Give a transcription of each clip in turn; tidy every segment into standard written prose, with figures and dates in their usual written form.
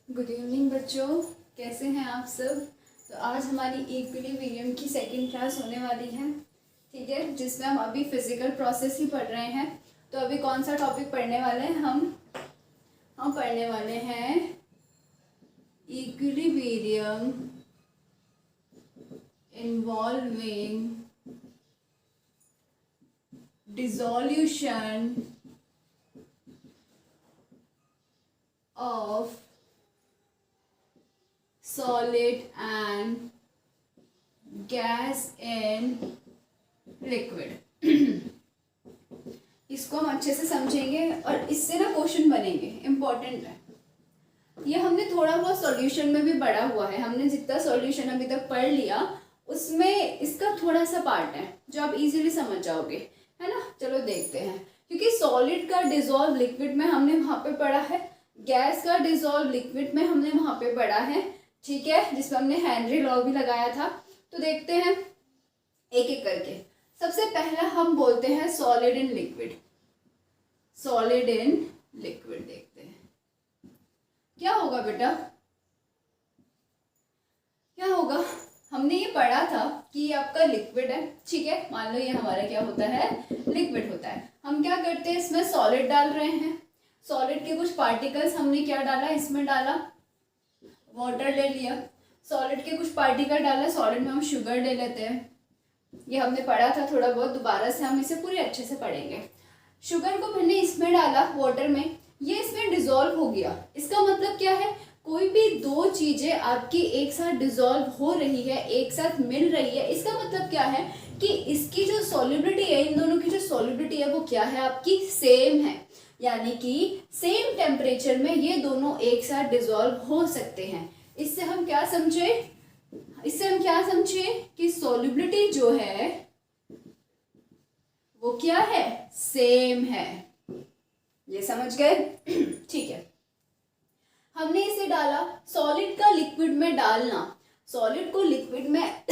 Good evening बच्चों, कैसे हैं आप सब। तो आज हमारी इक्विलिब्रियम की सेकंड क्लास होने वाली है, ठीक है, जिसमें हम अभी फिजिकल प्रोसेस ही पढ़ रहे हैं। तो अभी कौन सा टॉपिक पढ़ने वाले हैं हम पढ़ने वाले हैं equilibrium involving dissolution of solid and gas in liquid। इसको हम अच्छे से समझेंगे और इससे ना क्वेश्चन बनेंगे, इम्पोर्टेंट है। ये हमने थोड़ा बहुत सॉल्यूशन में भी पढ़ा हुआ है, हमने जितना सॉल्यूशन अभी तक पढ़ लिया उसमें इसका थोड़ा सा पार्ट है जो आप इजीली समझ जाओगे, है ना। चलो देखते हैं, क्योंकि सॉलिड का डिसॉल्व लिक्विड में हमने वहाँ पे पढ़ा है, गैस का डिसॉल्व लिक्विड में हमने वहाँ पे पढ़ा है, ठीक है, जिसमें हमने हेनरी लॉ भी लगाया था। तो देखते हैं एक एक करके। सबसे पहला हम बोलते हैं solid in liquid. Solid in liquid देखते हैं क्या होगा बेटा, क्या होगा। हमने ये पढ़ा था कि ये आपका लिक्विड है, ठीक है, मान लो ये हमारा क्या होता है, लिक्विड होता है। हम क्या करते हैं, इसमें सॉलिड डाल रहे हैं। सॉलिड के कुछ पार्टिकल्स हमने क्या डाला, इसमें डाला, वाटर ले लिया। सॉलिड के कुछ पार्टिकल डाला, सॉलिड में हम शुगर ले लेते हैं। ये हमने पढ़ा था थोड़ा बहुत, दोबारा से हम इसे पूरे अच्छे से पढ़ेंगे। शुगर को मैंने इसमें डाला, वाटर में, ये इसमें डिसॉल्व हो गया। इसका मतलब क्या है, कोई भी दो चीजें आपकी एक साथ डिसॉल्व हो रही है, एक साथ मिल रही है, इसका मतलब क्या है कि इसकी जो सॉल्युबिलिटी है, इन दोनों की जो सॉल्युबिलिटी है वो क्या है, आपकी सेम है। यानी कि सेम टेम्परेचर में ये दोनों एक साथ डिसॉल्व हो सकते हैं। इससे हम क्या समझे, कि सॉल्युबिलिटी जो है वो क्या है, सेम है। ये समझ गए, ठीक है। हमने इसे डाला, सॉलिड का लिक्विड में डालना, सॉलिड को लिक्विड में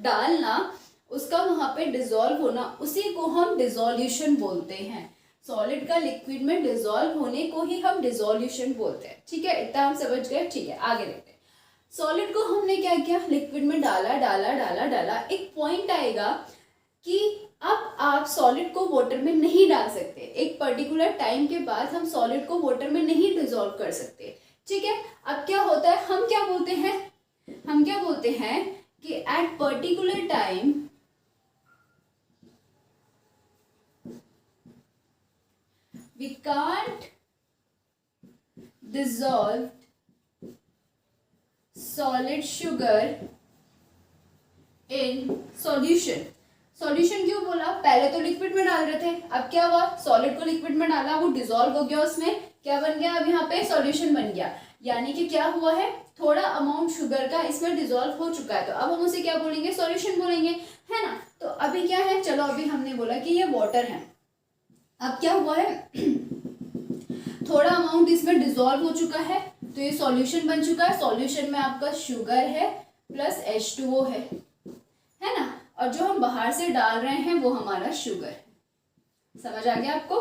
डालना, उसका वहां पे डिसॉल्व होना, उसी को हम डिसॉल्यूशन बोलते हैं। सॉलिड का लिक्विड में डिसॉल्व होने को ही हम डिसॉल्यूशन बोलते हैं, ठीक है। इतना हम समझ गए, ठीक है, आगे देखते हैं। सॉलिड को हमने क्या किया, लिक्विड में डाला डाला डाला डाला। एक पॉइंट आएगा कि अब आप सॉलिड को वाटर में नहीं डाल सकते, एक पर्टिकुलर टाइम के बाद हम सॉलिड को वाटर में नहीं डिसॉल्व कर सकते, ठीक है। अब क्या होता है, हम क्या बोलते हैं कि at particular time we can't dissolve solid sugar in solution। Solution क्यों बोला, पहले तो लिक्विड में डाल रहे थे, अब क्या हुआ, सॉलिड को लिक्विड में डाला, वो डिसॉल्व हो गया, उसमें क्या बन गया, अब यहाँ पे सॉल्यूशन बन गया। यानी कि क्या हुआ है, थोड़ा अमाउंट शुगर का इसमें डिसॉल्व हो चुका है, तो अब हम उसे क्या बोलेंगे, सॉल्यूशन बोलेंगे, है ना। तो अभी क्या है, चलो अभी हमने बोला कि ये वाटर है। अब क्या हुआ है, थोड़ा अमाउंट इसमें डिसॉल्व हो चुका है, तो ये सॉल्यूशन बन चुका है। सॉल्यूशन में आपका शुगर है प्लस H2O है ना, और जो हम बाहर से डाल रहे हैं वो हमारा शुगर है। समझ आ गया आपको।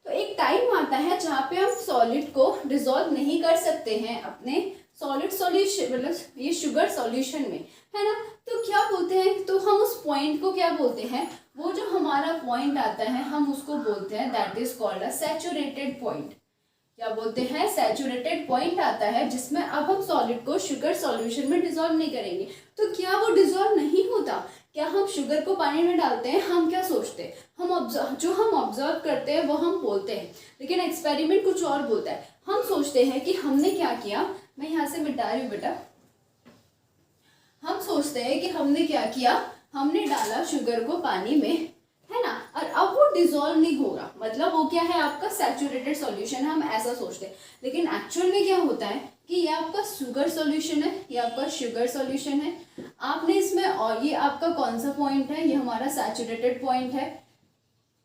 तो एक टाइम आता है जहाँ पे हम सॉलिड को डिसॉल्व नहीं कर सकते हैं अपने सॉलिड सॉल्यूशन, मतलब ये शुगर सॉल्यूशन में, है ना। तो क्या बोलते हैं, तो हम उस पॉइंट को क्या बोलते हैं, वो जो हमारा पॉइंट आता है हम उसको बोलते हैं, that is called a saturated point. क्या बोलते हैं, सैचुरेटेड पॉइंट आता है जिसमें अब हम सॉलिड को शुगर सॉल्यूशन में डिसॉल्व नहीं करेंगे। तो क्या वो डिसॉल्व नहीं होता, क्या हम शुगर को पानी में डालते हैं, हम क्या सोचते हैं, हम ऑब्जर्व करते हैं वो हम बोलते हैं, लेकिन एक्सपेरिमेंट कुछ और बोलता है। हम सोचते हैं कि हमने क्या किया, मैं यहाँ से मिटा रही हूँ बेटा, हम सोचते हैं कि हमने क्या किया, हमने डाला शुगर को पानी में, है ना, और अब वो डिसॉल्व नहीं हो रहा, मतलब वो क्या है, आपका सैचुरेटेड सॉल्यूशन है, हम ऐसा सोचते हैं। लेकिन एक्चुअल में क्या होता है कि ये आपका शुगर सॉल्यूशन है, ये आपका शुगर सॉल्यूशन है। आपने इसमें, और ये आपका कौन सा पॉइंट है, ये हमारा सैचुरेटेड पॉइंट है,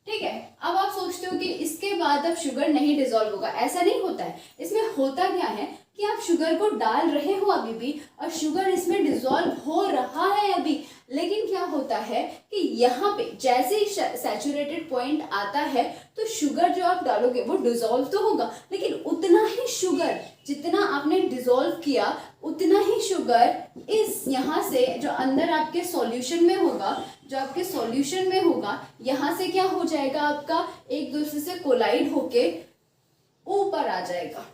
ठीक है। अब आप सोचते हो कि इसके बाद अब शुगर नहीं डिसॉल्व होगा, ऐसा नहीं होता है। इसमें होता क्या है कि आप शुगर को डाल रहे हो अभी भी, और शुगर इसमें डिसॉल्व हो रहा है अभी, लेकिन क्या होता है कि यहाँ पे जैसे ही सैचुरेटेड पॉइंट आता है तो शुगर जो आप डालोगे वो डिसॉल्व तो होगा, लेकिन उतना ही शुगर जितना आपने डिसॉल्व किया उतना ही शुगर इस यहाँ से जो अंदर आपके सॉल्यूशन में होगा, जो आपके सॉल्यूशन में होगा, यहाँ से क्या हो जाएगा, आपका एक दूसरे से कोलाइड होके ऊपर आ जाएगा।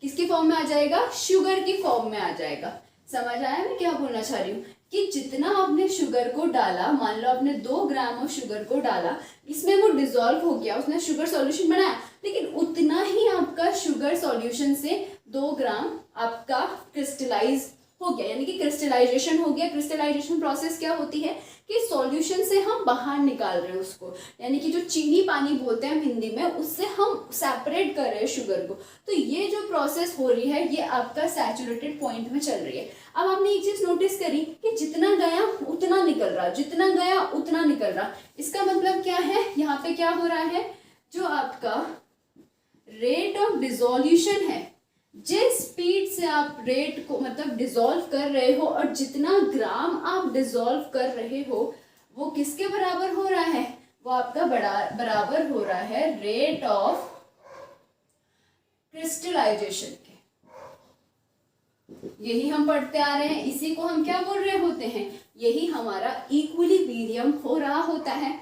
किसकी फॉर्म में आ जाएगा, शुगर की फॉर्म में आ जाएगा। समझ आया मैं क्या बोलना चाह रही हूँ, कि जितना आपने शुगर को डाला, मान लो आपने 2 ग्राम ऑफ शुगर को डाला, इसमें वो डिसॉल्व हो गया, उसने शुगर सॉल्यूशन बनाया, लेकिन उतना ही आपका शुगर सॉल्यूशन से 2 ग्राम आपका क्रिस्टलाइज हो गया, यानी कि क्रिस्टलाइजेशन हो गया। क्रिस्टलाइजेशन प्रोसेस क्या होती है कि सॉल्यूशन से हम बाहर निकाल रहे हैं उसको, यानी कि जो चीनी पानी बोलते हैं हम हिंदी में, उससे हम सेपरेट कर रहे हैं शुगर को। तो ये जो प्रोसेस हो रही है ये आपका सैचुरेटेड पॉइंट में चल रही है। अब आपने एक चीज नोटिस करी कि जितना गया उतना निकल रहा, जितना गया उतना निकल रहा। इसका मतलब क्या है, यहाँ पे क्या हो रहा है, जो आपका रेट ऑफ डिसोल्यूशन है, जिस स्पीड से आप रेट को मतलब डिसॉल्व कर रहे हो और जितना ग्राम आप डिसॉल्व कर रहे हो वो किसके बराबर हो रहा है, वो आपका बराबर हो रहा है रेट ऑफ क्रिस्टलाइजेशन के। यही हम पढ़ते आ रहे हैं, इसी को हम क्या बोल रहे होते हैं, यही हमारा इक्विलिब्रियम हो रहा होता है।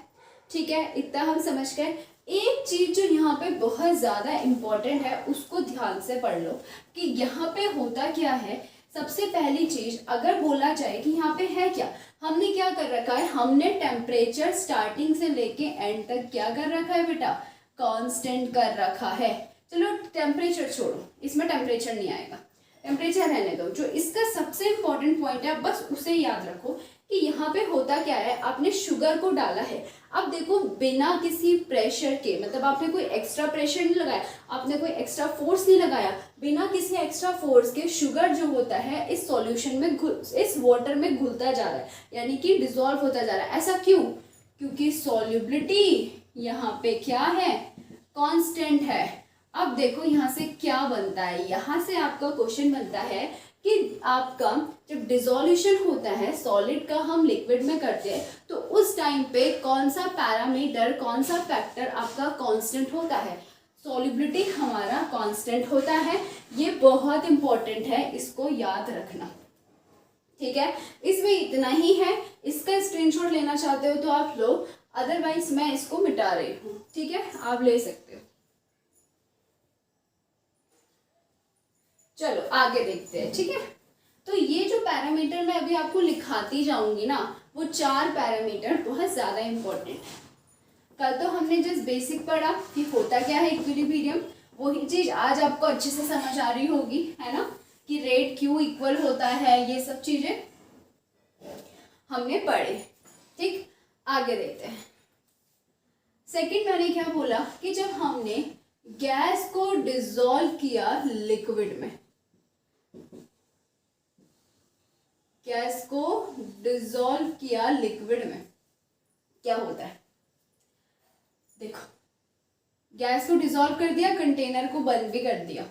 ठीक है, इतना हम समझ गए। एक चीज जो यहाँ पे बहुत ज्यादा इंपॉर्टेंट है उसको ध्यान से पढ़ लो कि यहाँ पे होता क्या है। सबसे पहली चीज अगर बोला जाए कि यहाँ पे है क्या, हमने क्या कर रखा है, हमने टेम्परेचर स्टार्टिंग से लेके एंड तक क्या कर रखा है बेटा, कांस्टेंट कर रखा है। चलो टेम्परेचर छोड़ो, इसमें टेम्परेचर नहीं आएगा, टेम्परेचर रहने दो। जो इसका सबसे इंपॉर्टेंट पॉइंट है बस उसे याद रखो कि यहाँ पे होता क्या है, आपने शुगर को डाला है। अब देखो बिना किसी प्रेशर के, मतलब आपने कोई एक्स्ट्रा प्रेशर नहीं लगाया, आपने कोई एक्स्ट्रा फोर्स नहीं लगाया, बिना किसी एक्स्ट्रा फोर्स के शुगर जो होता है इस सॉल्यूशन में इस वाटर में घुलता जा रहा है, यानी कि डिसॉल्व होता जा रहा है। ऐसा क्यों, क्योंकि सॉल्युबिलिटी यहाँ पे क्या है, कांस्टेंट है। अब देखो यहाँ से क्या बनता है, यहाँ से आपका क्वेश्चन बनता है कि आपका जब डिसोल्यूशन होता है सॉलिड का, हम लिक्विड में करते हैं, तो उस टाइम पे कौन सा पैरामीटर, कौन सा फैक्टर आपका कांस्टेंट होता है, सॉल्युबिलिटी हमारा कांस्टेंट होता है। ये बहुत इंपॉर्टेंट है, इसको याद रखना। ठीक है, इसमें इतना ही है, इसका स्क्रीनशॉट लेना चाहते हो तो आप लो, अदरवाइज मैं इसको मिटा रही हूँ। ठीक है, आप ले सकते हो। चलो आगे देखते हैं। ठीक है, तो ये जो पैरामीटर मैं अभी आपको लिखाती जाऊंगी ना, वो 4 पैरामीटर बहुत ज्यादा इंपॉर्टेंट है। कल तो हमने जस्ट बेसिक पढ़ा कि होता क्या है इक्विलिब्रियम, वही चीज आज आपको अच्छे से समझ आ रही होगी, है ना, कि रेट क्यों इक्वल होता है, ये सब चीजें हमने पढ़े। ठीक, आगे देखते हैं। सेकंड मैंने क्या बोला कि जब हमने गैस को डिसॉल्व किया लिक्विड में, गैस को डिसॉल्व किया लिक्विड में, क्या होता है, देखो गैस को डिसॉल्व कर दिया, कंटेनर को बंद भी कर दिया,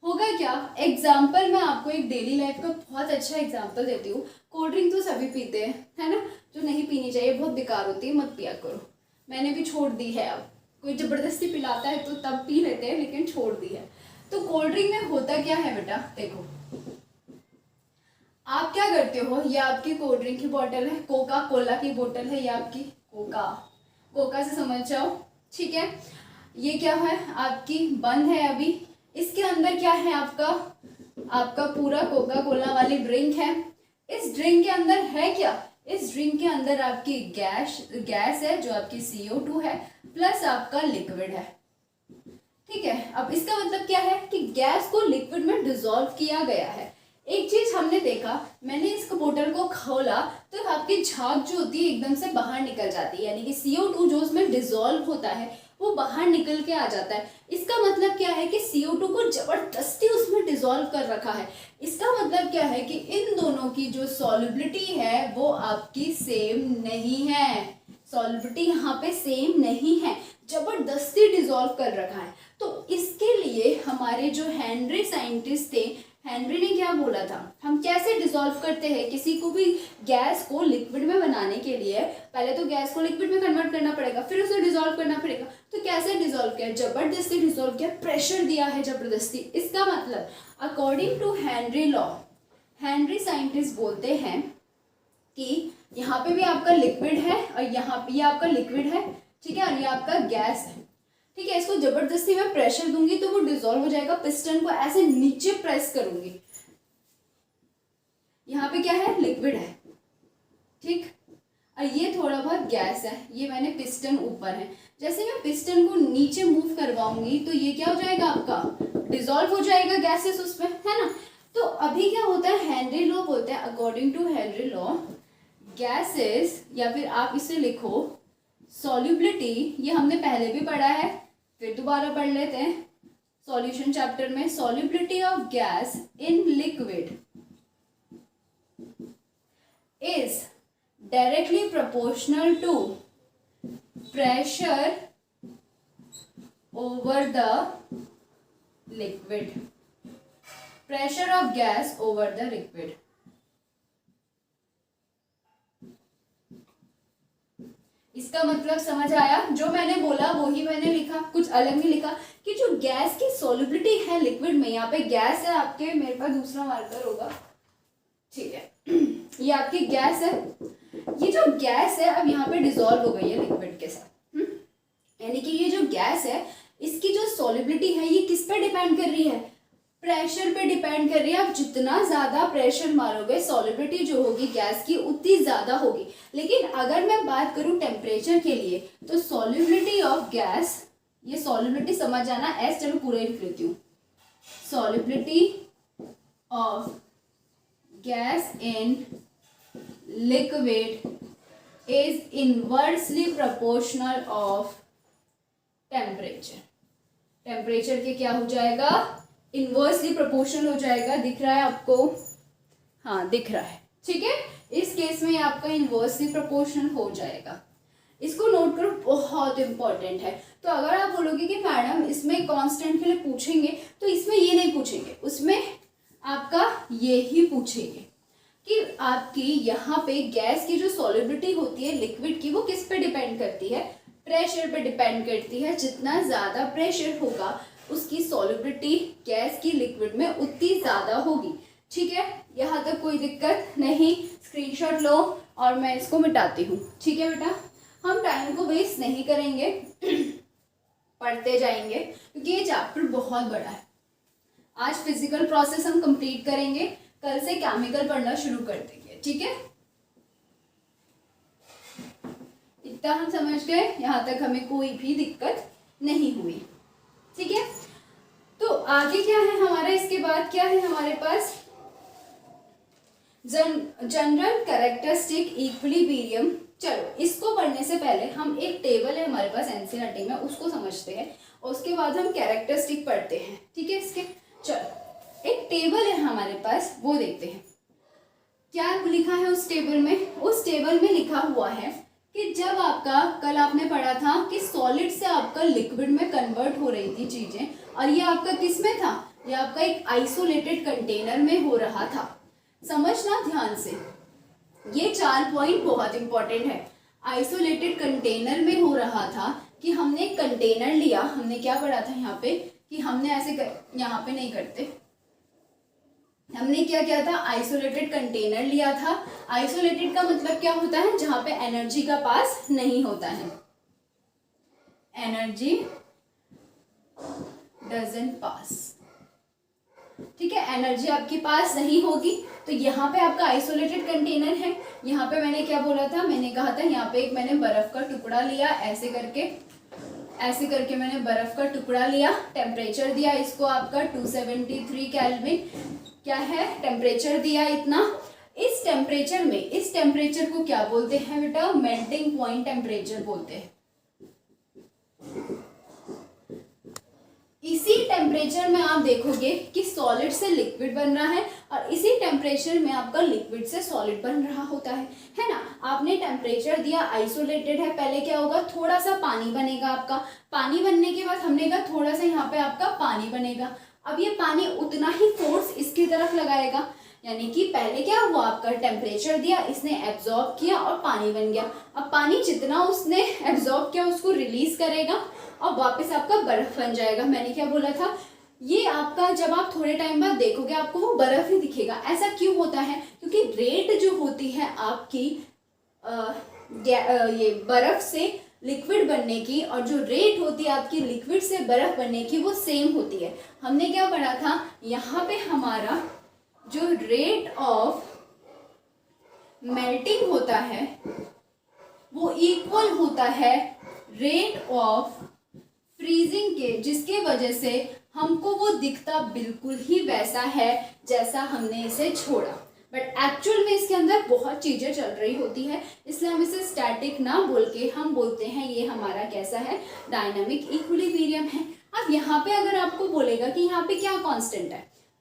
होगा क्या। एग्जाम्पल मैं आपको एक डेली लाइफ का बहुत अच्छा एग्जाम्पल देती हूँ। कोल्ड ड्रिंक तो सभी पीते हैं, है ना, जो नहीं पीनी चाहिए, बहुत बेकार होती है, मत पिया करो। मैंने भी छोड़ दी है, अब कोई ज़बरदस्ती पिलाता है तो तब पी लेते हैं, लेकिन छोड़ दी है। तो कोल्ड ड्रिंक में होता क्या है बेटा, देखो आप क्या करते हो, ये आपकी कोल्ड ड्रिंक की बोतल है, कोका कोला की बोतल है, ये आपकी कोका से समझ जाओ। ठीक है, ये क्या है आपकी, बंद है अभी, इसके अंदर क्या है आपका पूरा कोका कोला वाली ड्रिंक है। इस ड्रिंक के अंदर है क्या, इस ड्रिंक के अंदर आपकी गैस है जो आपकी CO2 है, प्लस आपका लिक्विड है। ठीक है, अब इसका मतलब क्या है कि गैस को लिक्विड में डिसॉल्व किया गया है। एक चीज हमने देखा, मैंने इस बोतल को खोला तो आपकी झाग जो होती है एकदम से बाहर निकल जाती है, यानी कि CO2 जो उसमें डिसॉल्व होता है वो बाहर निकल के आ जाता है। इसका मतलब क्या है कि CO2 को जबरदस्ती उसमें डिसॉल्व कर रखा है। इसका मतलब क्या है कि इन दोनों की जो सॉल्युबिलिटी है वो आपकी सेम नहीं है, सॉल्युबिलिटी यहाँ पे सेम नहीं है, जबरदस्ती डिसॉल्व कर रखा है। तो इसके लिए हमारे जो हेनरी साइंटिस्ट थे, हेनरी ने क्या बोला था, हम कैसे डिसॉल्व करते हैं किसी को भी गैस को लिक्विड में बनाने के लिए, पहले तो गैस को लिक्विड में कन्वर्ट करना पड़ेगा, फिर उसे डिसॉल्व करना पड़ेगा। तो कैसे डिसॉल्व किया, जबरदस्ती डिसॉल्व किया, प्रेशर दिया है जबरदस्ती। इसका मतलब according to Henry law, Henry scientist बोलते हैं कि यहाँ पे भी आपका लिक्विड है और यहाँ पे ये आपका लिक्विड है, ठीक है, और ये आपका गैस है, ठीक है। इसको जबरदस्ती मैं प्रेशर दूंगी तो वो डिसॉल्व हो जाएगा। पिस्टन को ऐसे नीचे प्रेस करूंगी, यहाँ पे क्या है, लिक्विड है, ठीक, और ये थोड़ा बहुत गैस है, ये मैंने पिस्टन ऊपर है। जैसे मैं पिस्टन को नीचे मूव करवाऊंगी तो ये क्या हो जाएगा, आपका डिसॉल्व हो जाएगा गैसेस उसमें, है ना। तो अभी क्या होता है, हेनरी लॉ बोलते हैं, according to Henry law gases, या फिर आप इसे लिखो सॉल्युबिलिटी, ये हमने पहले भी पढ़ा है, फिर दोबारा पढ़ लेते हैं सॉल्यूशन चैप्टर में। Solubility of gas in liquid is directly proportional to pressure over the liquid, pressure of gas over the liquid. इसका मतलब समझ आया, जो मैंने बोला वही मैंने लिखा, कुछ अलग नहीं लिखा, कि जो गैस की सॉल्युबिलिटी है लिक्विड में, यहाँ पे गैस है आपके, मेरे पास दूसरा मार्कर होगा, ठीक है, ये आपकी गैस है, ये जो गैस है अब यहाँ पे डिसॉल्व हो गई है लिक्विड के साथ, यानी कि ये जो गैस है इसकी जो सॉल्युबिलिटी है ये किस पे डिपेंड कर रही है, प्रेशर पे डिपेंड कर रही है। आप जितना ज्यादा प्रेशर मारोगे सॉल्युबिलिटी जो होगी गैस की उतनी ज्यादा होगी। लेकिन अगर मैं बात करूं टेम्परेचर के लिए तो सॉल्युबिलिटी ऑफ गैस, ये सॉल्युबिलिटी समझ जाना, एस चलो पूरा ही लिख लेती हूँ, solubility of gas in liquid is inversely proportional of temperature. Temperature के क्या हो जाएगा, इनवर्सली प्रोपोर्शनल हो जाएगा। दिख रहा है आपको, हाँ दिख रहा है, ठीक है। इस केस में आपका इनवर्सली प्रोपोर्शनल हो जाएगा, इसको नोट करो, बहुत इंपॉर्टेंट है। तो अगर आप बोलोगे कि मैडम इसमें कांस्टेंट के लिए पूछेंगे तो इसमें ये नहीं पूछेंगे, उसमें आपका ये ही पूछेंगे कि आपकी यहाँ पे गैस की जो सॉल्युबिलिटी होती है लिक्विड की वो किस पे डिपेंड करती है, प्रेशर पे डिपेंड करती है। जितना ज़्यादा प्रेशर होगा उसकी सॉल्युबिलिटी गैस की लिक्विड में उतनी ज़्यादा होगी, ठीक है। यहाँ तक कोई दिक्कत नहीं, स्क्रीनशॉट लो और मैं इसको मिटाती हूँ, ठीक है बेटा। हम टाइम को वेस्ट नहीं करेंगे, पढ़ते जाएंगे क्योंकि ये चैप्टर बहुत बड़ा है। आज फिजिकल प्रोसेस हम कंप्लीट करेंगे, कल से केमिकल पढ़ना शुरू कर देंगे, ठीक है। इतना हम समझ गए, यहाँ तक हमें कोई भी दिक्कत नहीं हुई, ठीक है। तो आगे क्या है हमारा, इसके बाद क्या है हमारे पास, जनरल कैरेक्टरिस्टिक इक्विलिब्रियम। चलो इसको पढ़ने से पहले हम एक टेबल है हमारे पास एनसीईआरटी में, उसको समझते हैं और उसके बाद हम कैरेक्टरिस्टिक पढ़ते हैं, ठीक है। इसके चलो एक टेबल है हमारे पास, वो देखते हैं क्या लिखा है उस टेबल में। उस टेबल में लिखा हुआ है कि जब आपका, कल आपने पढ़ा था कि सॉलिड से आपका लिक्विड में कन्वर्ट हो रही थी चीजें, और ये आपका किस में था, ये आपका एक आइसोलेटेड कंटेनर में हो रहा था। समझना ध्यान से, ये 4 पॉइंट बहुत इंपॉर्टेंट है। आइसोलेटेड कंटेनर में हो रहा था कि हमने कंटेनर लिया, हमने क्या पढ़ा था यहाँ पे कि हमने ऐसे यहाँ पे नहीं करते, हमने क्या किया था, आइसोलेटेड कंटेनर लिया था। आइसोलेटेड का मतलब क्या होता है, जहां पे एनर्जी का पास नहीं होता है, एनर्जी डजंट पास, ठीक है। एनर्जी आपके पास नहीं होगी, तो यहाँ पे आपका आइसोलेटेड कंटेनर है। यहाँ पे मैंने क्या बोला था, मैंने कहा था यहाँ पे एक मैंने बर्फ का टुकड़ा लिया, ऐसे करके मैंने बर्फ का टुकड़ा लिया, टेम्परेचर दिया इसको आपका 273 केल्विन, क्या है टेम्परेचर दिया इतना। इस टेम्परेचर को क्या बोलते हैं बेटा, मेल्टिंग पॉइंट टेम्परेचर बोलते हैं। इसी टेम्परेचर में आप देखोगे कि सॉलिड से लिक्विड बन रहा है और इसी टेम्परेचर में आपका लिक्विड से सॉलिड बन रहा होता है ना। आपने टेम्परेचर दिया, आइसोलेटेड है, पहले क्या होगा, थोड़ा सा पानी बनेगा आपका, पानी बनने के बाद हमने कहा थोड़ा सा यहाँ पे आपका पानी बनेगा। अब ये पानी उतना ही फोर्स इसकी तरफ लगाएगा, यानी कि पहले क्या हुआ, आपका टेम्परेचर दिया, इसने एब्जॉर्ब किया और पानी बन गया। अब पानी जितना उसने एब्जॉर्ब किया उसको रिलीज करेगा और वापस आपका बर्फ बन जाएगा। मैंने क्या बोला था, ये आपका जब आप थोड़े टाइम बाद देखोगे आपको वो बर्फ ही दिखेगा। ऐसा क्यों होता है, क्योंकि रेट जो होती है आपकी ये बर्फ से लिक्विड बनने की और जो रेट होती है आपकी लिक्विड से बर्फ बनने की वो सेम होती है। हमने क्या पढ़ा था, यहाँ पे हमारा जो रेट ऑफ मेल्टिंग होता है वो इक्वल होता है रेट ऑफ फ्रीजिंग के, जिसके वजह से हमको वो दिखता बिल्कुल ही वैसा है जैसा हमने इसे छोड़ा, बट एक्चुअल में इसके अंदर बहुत चीजें चल रही होती है, इसलिए हम इसे स्टैटिक ना बोल के हम बोलते हैं ये हमारा कैसा है, डायनामिक इक्विलिब्रियम है। अब यहाँ पे अगर आपको बोलेगा कि यहाँ पे क्या कांस्टेंट है,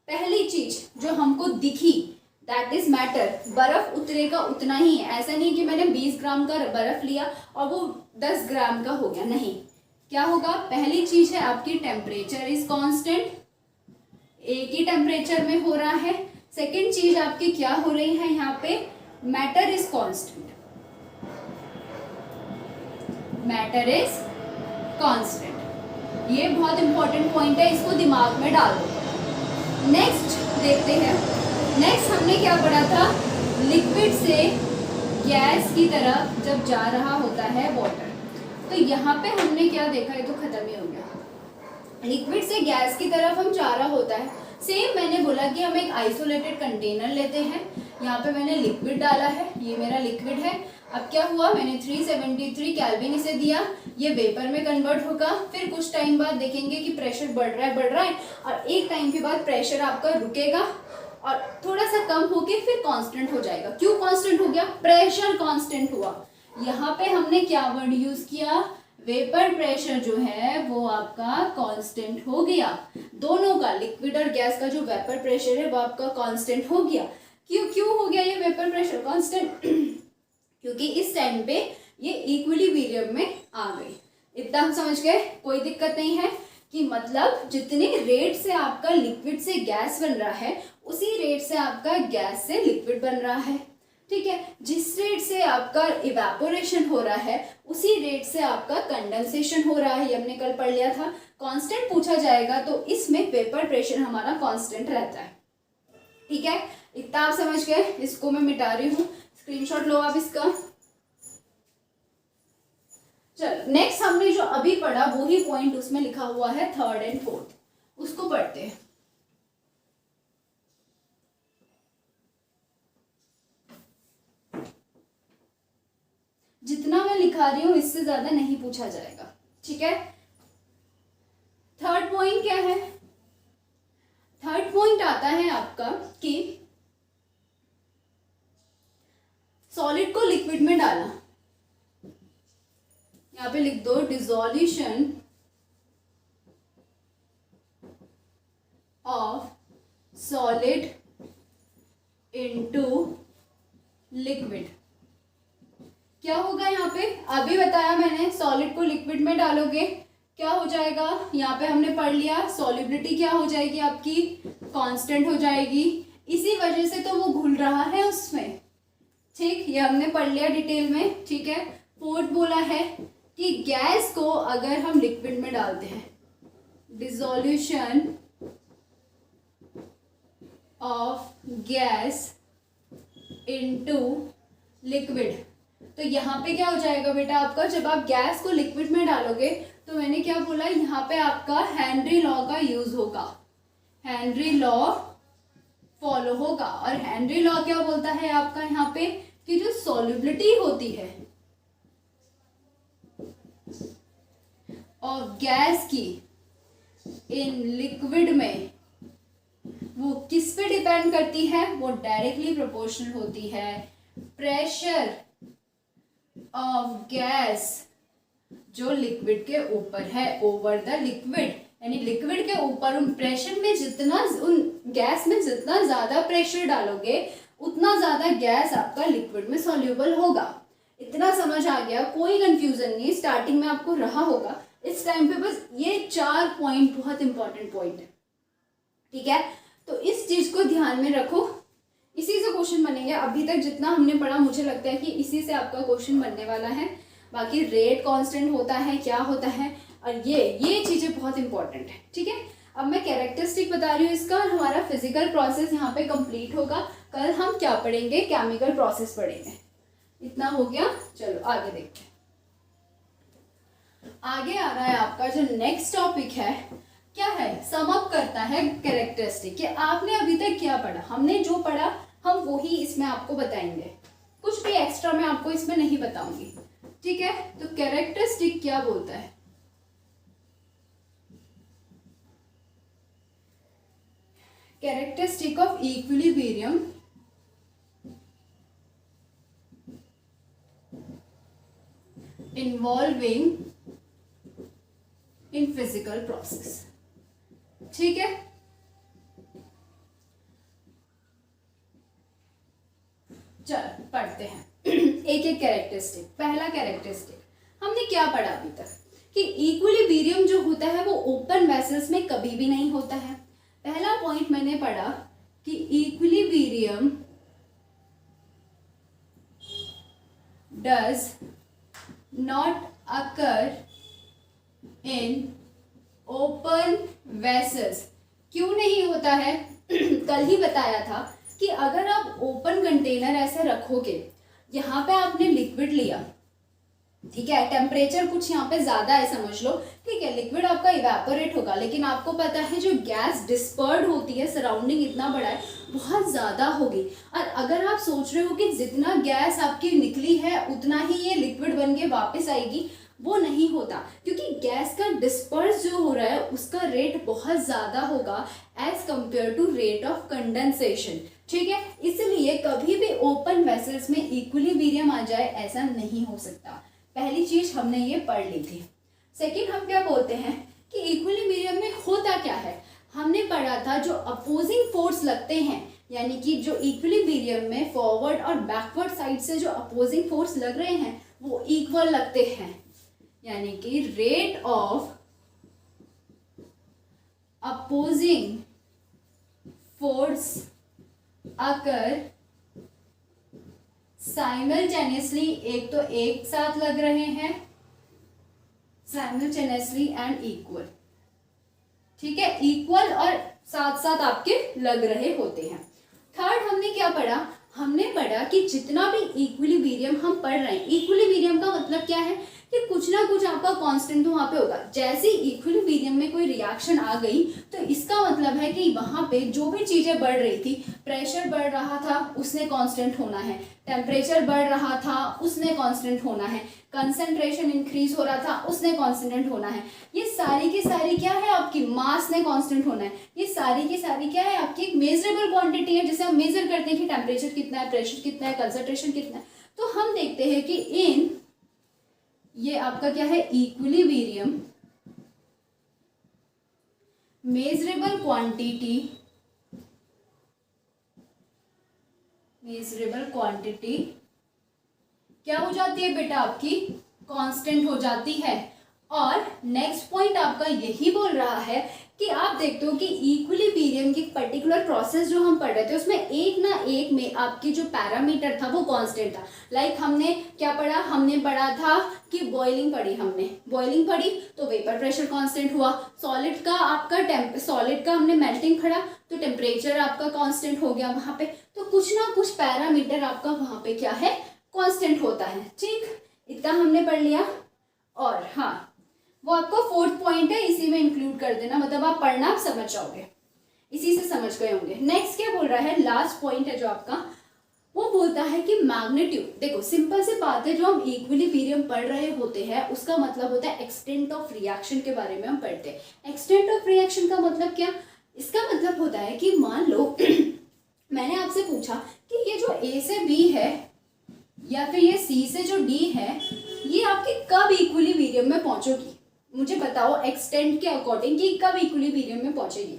पहली चीज जो हमको दिखी दैट इज मैटर, बर्फ उतरेगा उतना ही है। ऐसा नहीं कि मैंने 20 ग्राम का बर्फ लिया और वो 10 ग्राम का हो गया, नहीं। क्या होगा, पहली चीज है आपकी टेम्परेचर इज कांस्टेंट, एक ही टेम्परेचर में हो रहा है। सेकेंड चीज आपकी क्या हो रही है, यहाँ पे matter is constant, matter is constant. ये बहुत इंपॉर्टेंट पॉइंट है, इसको दिमाग में डाल दो। नेक्स्ट देखते हैं, नेक्स्ट हमने क्या पढ़ा था, लिक्विड से गैस की तरफ जब जा रहा होता है वाटर, तो यहाँ पे हमने क्या देखा, ये तो खत्म ही हो गया। लिक्विड से गैस की तरफ हम जा रहा होता है, सेम मैंने बोला कि हम एक आइसोलेटेड कंटेनर लेते हैं, यहाँ पे मैंने लिक्विड डाला है, ये मेरा लिक्विड है। अब क्या हुआ, मैंने 373 केल्विन इसे दिया, ये वेपर में कन्वर्ट होगा, फिर कुछ टाइम बाद देखेंगे कि प्रेशर बढ़ रहा है और एक टाइम के बाद प्रेशर आपका रुकेगा और थोड़ा सा कम होके फिर कांस्टेंट हो जाएगा। क्यों कांस्टेंट हो गया, प्रेशर कांस्टेंट हुआ। यहाँ पे हमने क्या वर्ड यूज किया, वेपर प्रेशर जो है वो आपका कांस्टेंट हो गया, दोनों का, लिक्विड और गैस का जो वेपर प्रेशर है वो आपका कांस्टेंट हो गया। क्यों हो गया ये वेपर प्रेशर कांस्टेंट क्योंकि इस टाइम पे ये इक्विलिब्रियम में आ गई। इतना हम समझ गए, कोई दिक्कत नहीं है कि मतलब जितने रेट से आपका लिक्विड से गैस बन रहा है उसी रेट से आपका गैस से लिक्विड बन रहा है, ठीक है। जिस रेट से आपका इवेपोरेशन हो रहा है उसी रेट से आपका कंडेंसेशन हो रहा है, ये हमने कल पढ़ लिया था। कांस्टेंट पूछा जाएगा तो इसमें वेपर प्रेशर हमारा कांस्टेंट रहता है, ठीक है। इतना आप समझ गए, इसको मैं मिटा रही हूँ, स्क्रीनशॉट लो आप इसका। चलो नेक्स्ट हमने जो अभी पढ़ा वही पॉइंट उसमें लिखा हुआ है 3rd and 4th, उसको पढ़ते हैं। जितना मैं लिखा रही हूं इससे ज्यादा नहीं पूछा जाएगा, ठीक है। थर्ड पॉइंट क्या है, थर्ड पॉइंट आता है आपका कि सॉलिड को लिक्विड में डाला, यहाँ पे लिख दो dissolution of solid into liquid. क्या होगा यहाँ पे, अभी बताया मैंने, सॉलिड को लिक्विड में डालोगे क्या हो जाएगा, यहाँ पे हमने पढ़ लिया सॉलिबिलिटी क्या हो जाएगी आपकी, कांस्टेंट हो जाएगी, इसी वजह से तो वो घुल रहा है उसमें, ठीक। ये हमने पढ़ लिया डिटेल में, ठीक है। 4th बोला है कि गैस को अगर हम लिक्विड में डालते हैं, dissolution of gas into liquid, तो यहाँ पे क्या हो जाएगा बेटा आपका, जब आप गैस को लिक्विड में डालोगे तो मैंने क्या बोला, यहाँ पे आपका हेनरी लॉ का यूज होगा, हेनरी लॉ फॉलो होगा। और हेनरी लॉ क्या बोलता है आपका यहाँ पे कि जो सॉल्युबिलिटी होती है और गैस की इन लिक्विड में वो किस पे डिपेंड करती है, वो डायरेक्टली प्रोपोर्शनल होती है प्रेशर ऑफ गैस जो लिक्विड के ऊपर है, ओवर द लिक्विड, यानी लिक्विड के ऊपर उन प्रेशर में जितना, उन गैस में जितना ज्यादा प्रेशर डालोगे उतना ज्यादा गैस आपका लिक्विड में सॉल्यूबल होगा। इतना समझ आ गया, कोई कंफ्यूजन नहीं, स्टार्टिंग में आपको रहा होगा। इस टाइम पे बस ये 4 पॉइंट बहुत इंपॉर्टेंट पॉइंट है, ठीक है, तो इस चीज को ध्यान में रखो, इसी से क्वेश्चन बनेंगे। अभी तक जितना हमने पढ़ा मुझे लगता है कि इसी से आपका क्वेश्चन बनने वाला है। बाकी रेट कांस्टेंट होता है, क्या होता है, और ये चीजें बहुत इंपॉर्टेंट है। ठीक है, अब मैं कैरेक्टरिस्टिक बता रही हूँ इसका, और हमारा फिजिकल प्रोसेस यहाँ पे कंप्लीट होगा। कल हम क्या पढ़ेंगे, केमिकल प्रोसेस पढ़ेंगे। इतना हो गया, चलो आगे देखते हैं। आगे आ रहा है आपका जो नेक्स्ट टॉपिक है, क्या है, सम अप करता है कैरेक्टरिस्टिक। कि आपने अभी तक क्या पढ़ा, हमने जो पढ़ा हम वही इसमें आपको बताएंगे, कुछ भी एक्स्ट्रा मैं आपको इसमें नहीं बताऊंगी। ठीक है, तो कैरेक्टरिस्टिक क्या बोलता है, characteristic of equilibrium involving in physical process. ठीक है, चलो पढ़ते हैं एक एक कैरेक्टरिस्टिक। पहला कैरेक्टरिस्टिक हमने क्या पढ़ा अभी तक, कि इक्विलिब्रियम जो होता है वो ओपन वेसल्स में कभी भी नहीं होता है। पहला पॉइंट मैंने पढ़ा कि equilibrium does not occur in open vessels. क्यों नहीं होता है कल ही बताया था कि अगर आप ओपन कंटेनर ऐसे रखोगे, यहाँ पे आपने लिक्विड लिया, ठीक है, टेम्परेचर कुछ यहाँ पे ज्यादा है समझ लो, ठीक है, लिक्विड आपका इवेपोरेट होगा, लेकिन आपको पता है जो गैस डिस्पर्ड होती है, सराउंडिंग इतना बड़ा है, बहुत ज्यादा होगी। और अगर आप सोच रहे हो कि जितना गैस आपकी निकली है उतना ही ये लिक्विड बन के वापस आएगी, वो नहीं होता, क्योंकि गैस का डिस्पर्स जो हो रहा है उसका रेट बहुत ज़्यादा होगा as compare to rate of condensation. ठीक है, इसलिए कभी भी ओपन वेसल्स में इक्विलिब्रियम आ जाए ऐसा नहीं हो सकता। पहली चीज हमने ये पढ़ ली थी। सेकंड हम क्या बोलते हैं कि इक्विलिब्रियम में होता क्या है, हमने पढ़ा था जो अपोजिंग फोर्स लगते हैं, यानी कि जो इक्विलिब्रियम में फॉरवर्ड और बैकवर्ड साइड से जो अपोजिंग फोर्स लग रहे हैं वो इक्वल लगते हैं, यानी कि rate of opposing force occur simultaneously, एक तो एक साथ लग रहे हैं, साइमल्टेनियसली एंड इक्वल। ठीक है, इक्वल और साथ साथ आपके लग रहे होते हैं। थर्ड हमने क्या पढ़ा, हमने पढ़ा कि जितना भी इक्विलिब्रियम हम पढ़ रहे हैं, इक्विलिब्रियम का मतलब क्या है कि कुछ ना कुछ आपका कांस्टेंट तो वहां पे होगा। जैसे इक्विलिब्रियम में कोई रिएक्शन आ गई तो इसका मतलब है कि वहां पे जो भी चीजें बढ़ रही थी, प्रेशर बढ़ रहा था उसने कांस्टेंट होना है, टेम्परेचर बढ़ रहा था उसने कांस्टेंट होना है, कंसंट्रेशन इंक्रीज हो रहा था उसने कांस्टेंट होना है, ये सारी की सारी क्या है आपकी मास ने कांस्टेंट होना है। ये सारी की सारी क्या है आपकी एक मेजरेबल क्वांटिटी है, जिसे हम मेजर करते हैं कि टेम्परेचर कितना है, प्रेशर कितना है, कंसंट्रेशन कितना है। तो हम देखते हैं कि इन ये आपका क्या है इक्विलिब्रियम मेजरेबल क्वांटिटी क्या हो जाती है बेटा आपकी, कांस्टेंट हो जाती है। और नेक्स्ट पॉइंट आपका यही बोल रहा है कि आप देखते हो कि इक्विलिब्रियम की पर्टिकुलर प्रोसेस जो हम पढ़ रहे थे उसमें एक ना एक में आपकी जो पैरामीटर था वो कांस्टेंट था। लाइक हमने क्या पढ़ा, हमने पढ़ा था कि बॉइलिंग पढ़ी, हमने बॉइलिंग पढ़ी तो वेपर प्रेशर कांस्टेंट हुआ, सॉलिड का हमने मेल्टिंग पढ़ा तो टेम्परेचर आपका कांस्टेंट हो गया वहां पे। तो कुछ ना कुछ पैरामीटर आपका वहां पे क्या है, कांस्टेंट होता है। ठीक, इतना हमने पढ़ लिया। और हाँ, वो आपका फोर्थ पॉइंट है, इसी में इंक्लूड कर देना, मतलब आप पढ़ना आप समझ जाओगे, इसी से समझ गए होंगे। नेक्स्ट क्या बोल रहा है, लास्ट पॉइंट है जो आपका, वो बोलता है कि मैग्नीट्यूड। देखो सिंपल सी बात है, जो हम इक्विलिब्रियम पढ़ रहे होते हैं उसका मतलब होता है एक्सटेंट ऑफ रिएक्शन के बारे में हम पढ़ते हैं। एक्सटेंट ऑफ रिएक्शन का मतलब क्या, इसका मतलब होता है कि मान लो मैंने आपसे पूछा कि ये जो ए से बी है या फिर ये सी से जो डी है, ये आपके कब इक्विलिब्रियम में पहुंचेगी, मुझे बताओ एक्सटेंट के अकॉर्डिंग कि कब इक्विलिब्रियम में पहुंचेगी।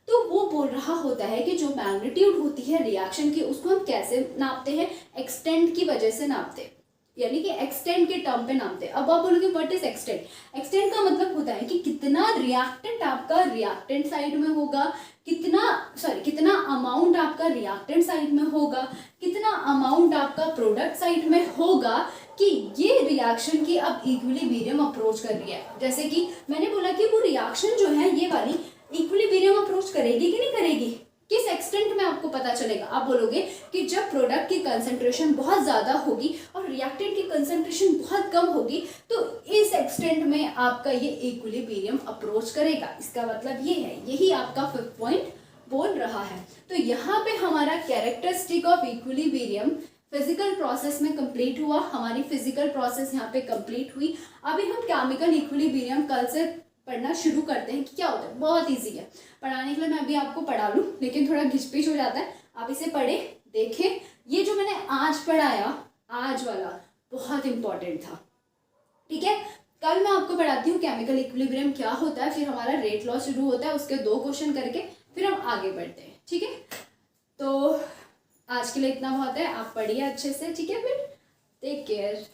तो वो बोल रहा होता है कि जो मैग्नीट्यूड होती है रिएक्शन की उसको हम कैसे नापते हैं, एक्सटेंट की वजह से नापते हैं, यानी कि एक्सटेंट के टर्म पे नापते हैं। अब आप बोलोगे व्हाट इज एक्सटेंट, एक्सटेंट का मतलब होता है कि कितना रिएक्टेंट आपका रिएक्टेंट साइड में होगा, कितना अमाउंट आपका रिएक्टेंट साइड में होगा, कितना अमाउंट आपका प्रोडक्ट साइड में होगा कि ये रिएक्शन की अब इक्विलिब्रियम अप्रोच कर रही है। जैसे कि मैंने बोला कि वो रिएक्शन जो है ये वाली इक्विलिब्रियम अप्रोच करेगी कि नहीं करेगी, किस एक्सटेंट में आपको पता चलेगा। आप बोलोगे कि जब प्रोडक्ट की कंसंट्रेशन बहुत ज़्यादा होगी और रिएक्टेंट की कंसंट्रेशन बहुत कम होगी तो इस एक्सटेंट में आपका ये इक्विलिब्रियम अप्रोच करेगा। इसका मतलब ये है, यही आपका 5th पॉइंट बोल रहा है। तो यहाँ पे हमारा characteristic of equilibrium physical process में कंप्लीट हुआ, हमारी फिजिकल प्रोसेस यहाँ पे कंप्लीट हुई। अभी हम केमिकल इक्विलिब्रियम कल से पढ़ना शुरू करते हैं कि क्या होता है। बहुत इजी है पढ़ाने के लिए, मैं अभी आपको पढ़ा लूँ लेकिन थोड़ा घिचपिच हो जाता है। आप इसे पढ़े देखें, ये जो मैंने आज पढ़ाया आज वाला बहुत इंपॉर्टेंट था, ठीक है। कल मैं आपको पढ़ाती हूँ केमिकल इक्विलिब्रियम क्या होता है, फिर हमारा रेट लॉ शुरू होता है, उसके 2 क्वेश्चन करके फिर हम आगे बढ़ते हैं, ठीक है। तो आज के लिए इतना बहुत है, आप पढ़िए अच्छे से, ठीक है। फिर टेक केयर।